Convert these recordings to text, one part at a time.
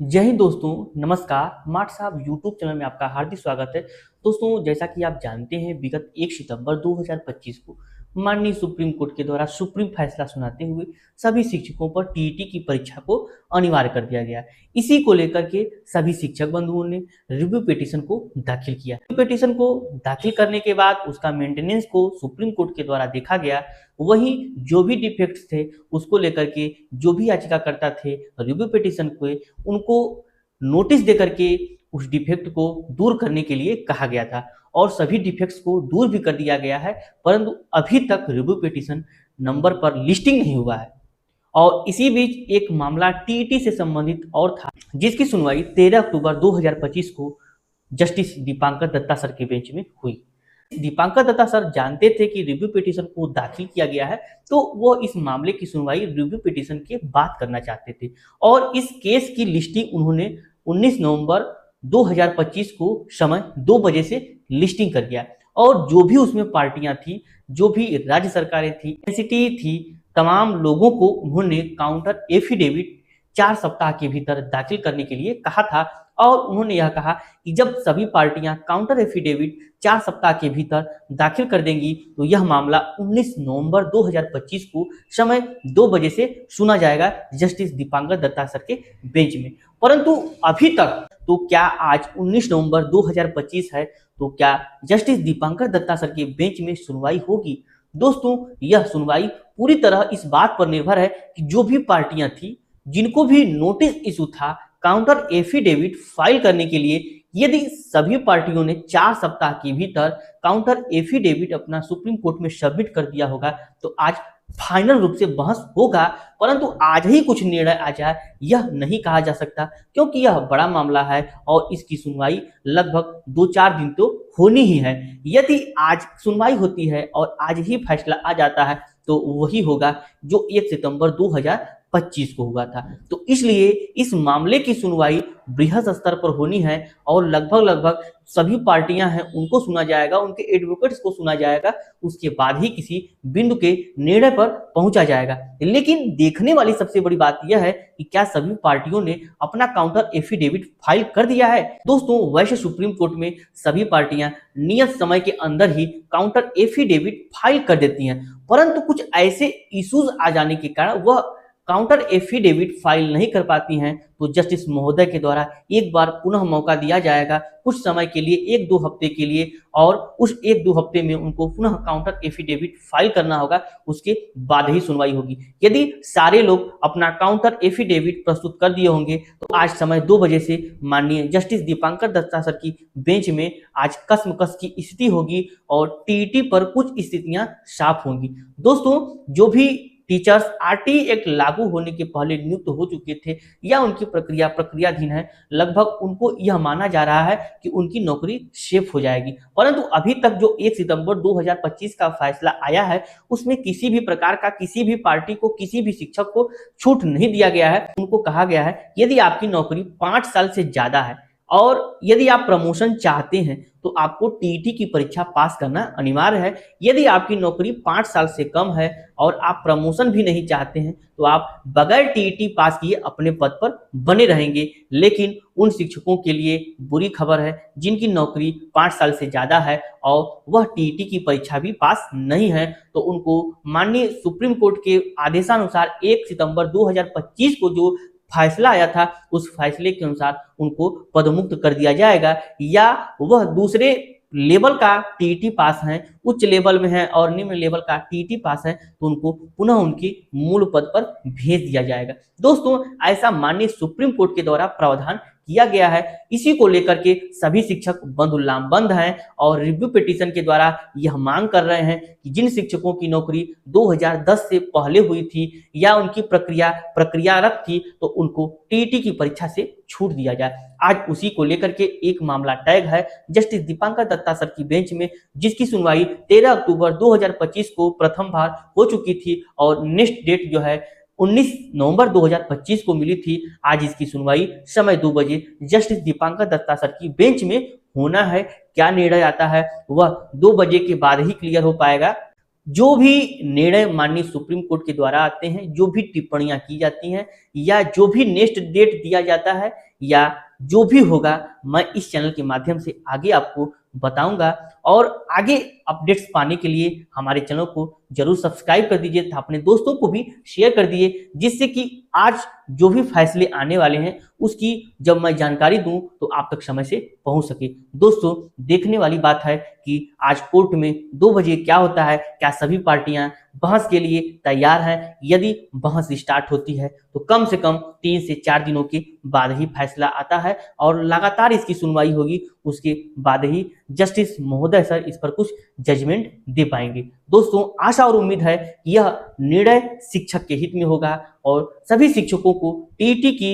जय हिंद दोस्तों। नमस्कार। माट साहब यूट्यूब चैनल में आपका हार्दिक स्वागत है। दोस्तों, जैसा कि आप जानते हैं, विगत 1 सितंबर 2025 को माननीय सुप्रीम कोर्ट के द्वारा सुप्रीम फैसला सुनाते हुए सभी शिक्षकों पर टीईटी की परीक्षा को अनिवार्य कर दिया गया। इसी को लेकर के सभी शिक्षक बंधुओं ने रिव्यू पिटीशन को दाखिल किया। रिव्यू पिटीशन को दाखिल करने के बाद उसका मेंटेनेंस को सुप्रीम कोर्ट के द्वारा देखा गया। वहीं जो भी डिफेक्ट्स थे उसको लेकर के जो भी याचिकाकर्ता थे रिव्यू पिटीशन को, उनको नोटिस देकर के उस डिफेक्ट को दूर करने के लिए कहा गया था और सभी डिफेक्ट्स को दूर भी कर दिया गया है। परंतु अभी तक रिव्यू पिटीशन नंबर पर लिस्टिंग नहीं हुआ है। और इसी बीच एक मामला टीईटी से संबंधित और था, जिसकी सुनवाई 13 अक्टूबर 2025 को जस्टिस दीपांकर दत्ता सर के बेंच में हुई। दीपांकर दत्ता सर जानते थे कि रिव्यू पिटीशन को दाखिल किया गया है, तो वो इस मामले की सुनवाई रिव्यू पिटीशन के बाद करना चाहते थे और इस केस की लिस्टिंग उन्होंने 19 नवंबर 2025 को समय 2 बजे से लिस्टिंग कर दिया। और जो भी उसमें पार्टियां थी, जो भी राज्य सरकारें थी, एनसीटी थी, तमाम लोगों को उन्होंने काउंटर एफिडेविट 4 सप्ताह के भीतर दाखिल करने के लिए कहा था। और उन्होंने यह कहा कि जब सभी पार्टियां काउंटर एफिडेविट 4 सप्ताह के भीतर दाखिल कर देंगी तो यह मामला 19 नवंबर 2025 को समय 2 बजे से सुना जाएगा जस्टिस दीपांकर दत्ता सर के बेंच में। परंतु अभी तक तो क्या आज 19 नवंबर 2025 है, तो क्या जस्टिस दीपांकर दत्ता सर के बेंच में सुनवाई होगी? दोस्तों, यह सुनवाई पूरी तरह इस बात पर निर्भर है कि जो भी पार्टियां थी, जिनको भी नोटिस इशू था काउंटर एफिडेविट फाइल करने के लिए, यदि सभी पार्टियों ने 4 सप्ताह के भीतर काउंटर एफिडेविट अपना सुप्रीम कोर्ट में सबमिट कर दिया होगा तो आज फाइनल रूप से बहस होगा। परंतु आज ही कुछ निर्णय आ जाए यह नहीं कहा जा सकता, क्योंकि यह बड़ा मामला है और इसकी सुनवाई लगभग 2-4 दिन तो होनी ही है। यदि आज सुनवाई होती है और आज ही फैसला आ जाता है तो वही होगा जो 1 सितंबर 2025 को हुआ था। तो इसलिए इस मामले की सुनवाई बृहद स्तर पर होनी है और लगभग सभी पार्टियां हैं उनको सुना जाएगा, उनके एडवोकेट्स को सुना जाएगा, उसके बाद ही किसी बिंदु के निर्णय पर पहुंचा जाएगा। लेकिन देखने वाली सबसे बड़ी बात यह है कि क्या सभी पार्टियों ने अपना काउंटर एफिडेविट फाइल कर दिया है? दोस्तों, वैसे सुप्रीम कोर्ट में सभी पार्टियां नियत समय के अंदर ही काउंटर एफिडेविट फाइल कर देती हैं, परंतु कुछ ऐसे इश्यूज आ जाने के कारण वह काउंटर एफिडेविट फाइल नहीं कर पाती हैं। तो जस्टिस महोदय के द्वारा एक बार पुनः मौका दिया जाएगा कुछ समय के लिए, 1-2 हफ्ते के लिए, और उस 1-2 हफ्ते में उनको पुनः काउंटर एफिडेविट फाइल करना होगा। उसके बाद ही सुनवाई होगी। यदि सारे लोग अपना काउंटर एफिडेविट प्रस्तुत कर दिए होंगे तो आज समय 2 बजे से माननीय जस्टिस दीपांकर दत्ता सर की बेंच में आज कसमकस की स्थिति होगी और टीईटी पर कुछ स्थितियां साफ होंगी। दोस्तों, जो भी टीचर्स आरटी एक्ट लागू होने के पहले नियुक्त हो चुके थे या उनकी प्रक्रियाधीन है, लगभग उनको यह माना जा रहा है कि उनकी नौकरी सेफ हो जाएगी। परंतु अभी तक जो 1 सितंबर 2025 का फैसला आया है उसमें किसी भी प्रकार का किसी भी पार्टी को, किसी भी शिक्षक को छूट नहीं दिया गया है। उनको कहा गया है यदि आपकी नौकरी 5 साल से ज्यादा है और यदि आप प्रमोशन चाहते हैं तो आपको टीईटी की परीक्षा पास करना अनिवार्य है। यदि आपकी नौकरी 5 साल से कम है और आप प्रमोशन भी नहीं चाहते हैं तो आप बगैर टीईटी पास किए अपने पद पर बने रहेंगे। लेकिन उन शिक्षकों के लिए बुरी खबर है जिनकी नौकरी 5 साल से ज्यादा है और वह टीईटी की परीक्षा भी पास नहीं है, तो उनको माननीय सुप्रीम कोर्ट के आदेशानुसार 1 सितंबर 2025 को जो फैसला आया था उस फैसले के अनुसार उनको पदमुक्त कर दिया जाएगा, या वह दूसरे लेवल का टीईटी पास हैं, उच्च लेवल में है और निम्न लेवल का टीईटी पास है तो उनको पुनः उनकी मूल पद पर भेज दिया जाएगा। दोस्तों, ऐसा माननीय सुप्रीम कोर्ट के द्वारा प्रावधान किया गया है। इसी को लेकर के सभी शिक्षक बंद हैं और रिव्यू पिटीशन के द्वारा यह मांग कर रहे हैं कि जिन शिक्षकों की नौकरी 2010 से पहले हुई थी या उनकी प्रक्रियारत थी तो उनको टीईटी की परीक्षा से छूट दिया जाए। आज उसी को लेकर के एक मामला टैग है जस्टिस दीपांकर दत्ता सर की बेंच में, जिसकी सुनवाई 13 अक्टूबर 2025 को प्रथम बार हो चुकी थी और नेक्स्ट डेट जो है 19 नवंबर 2025 को मिली थी। आज इसकी सुनवाई समय 2 बजे जस्टिस दीपांकर दत्ता सर की बेंच में होना है। क्या निर्णय आता है वह 2 बजे के बाद ही क्लियर हो पाएगा। जो भी निर्णय माननीय सुप्रीम कोर्ट के द्वारा आते हैं, जो भी टिप्पणियां की जाती हैं या जो भी नेक्स्ट डेट दिया जाता है या जो भी होगा, मैं इस चैनल के माध्यम से आगे आपको बताऊंगा। और आगे अपडेट्स पाने के लिए हमारे चैनल को जरूर सब्सक्राइब कर दीजिए, अपने दोस्तों को भी शेयर कर दिए, जिससे कि आज जो भी फैसले आने वाले हैं उसकी जब मैं जानकारी दूं तो आप तक समय से पहुंच सके। दोस्तों, देखने वाली बात है कि आज कोर्ट में 2 बजे क्या होता है, क्या सभी पार्टियां बहस के लिए तैयार हैं। यदि बहस स्टार्ट होती है तो कम से कम 3 से 4 दिनों के बाद ही फैसला आता है और लगातार इसकी सुनवाई होगी, उसके बाद ही जस्टिस महोदय सर इस पर कुछ जजमेंट दे पाएंगे। दोस्तों, आशा और उम्मीद है कि यह निर्णय शिक्षक के हित में होगा और सभी शिक्षकों को टीईटी की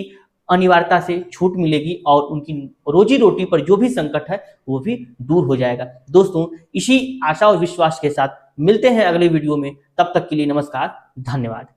अनिवार्यता से छूट मिलेगी और उनकी रोजी रोटी पर जो भी संकट है वो भी दूर हो जाएगा। दोस्तों, इसी आशा और विश्वास के साथ मिलते हैं अगले वीडियो में। तब तक के लिए नमस्कार, धन्यवाद।